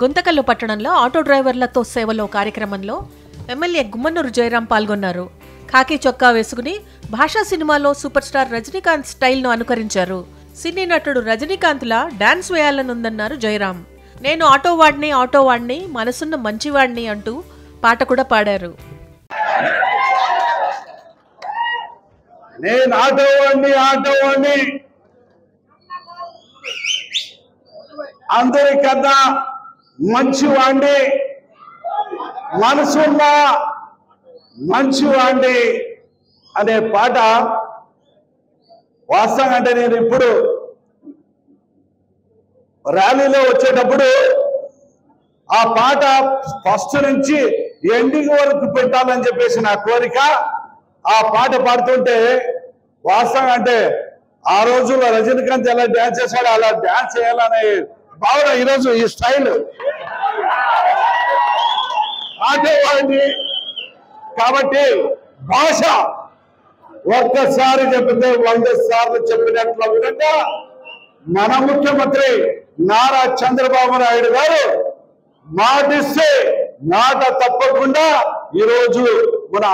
గుంతకల్లు పట్టణంలో ఆటో డ్రైవర్లతో సేవలో కార్యక్రమంలో ఎమ్మెల్యే గుమ్మనూరు జయరాం పాల్గొన్నారు. ఖాకీ చొక్కా వేసుకుని భాషా సినిమాలో సూపర్ స్టార్ రజనీకాంత్ స్టైల్ను అనుకరించారు. సినీ నటుడు రజనీకాంత్లా డాన్స్ వేయాలనుందన్నారు జయరాం. నేను ఆటో వాడిని మనసున్న మంచివాడిని అంటూ పాట కూడా పాడారు. నేను ఆటో వాడిని అందరికన్నా మంచివాడిని, మనసున్న మంచివాడిని అనే పాట వాస్తవంగా అంటే నేను ఇప్పుడు ర్యాలీలో వచ్చేటప్పుడు ఆ పాట ఫస్ట్ నుంచి ఎండింగ్ వరకు పెట్టాలని చెప్పేసి నా కోరిక. ఆ పాట పాడుతుంటే వాస్తవంగా అంటే ఆ రోజుల్లో రజనీకాంత్ ఎలా డ్యాన్స్ చేశాడో అలా డ్యాన్స్ చేయాలనే భావన ఈరోజు ఈ స్టైల్ ఆటోవాడిని. కాబట్టి భాష ఒక్కసారి చెప్పితే 100 సార్లు చెప్పినట్ల విధంగా మన ముఖ్యమంత్రి నారా చంద్రబాబు నాయుడు గారు మాటిస్తే మాట తప్పకుండా ఈరోజు మన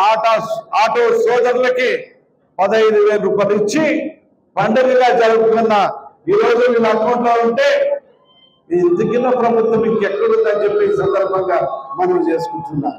ఆటో సోదరులకి 15,000 రూపాయలు ఇచ్చి పండుగగా జరుపుకున్న ఈరోజు వీళ్ళ అకౌంట్లో ఉంటే ఈ దిగిన ప్రభుత్వం ఇంకెక్కడుందని చెప్పి ఈ సందర్భంగా మనం చేసుకుంటున్నాం.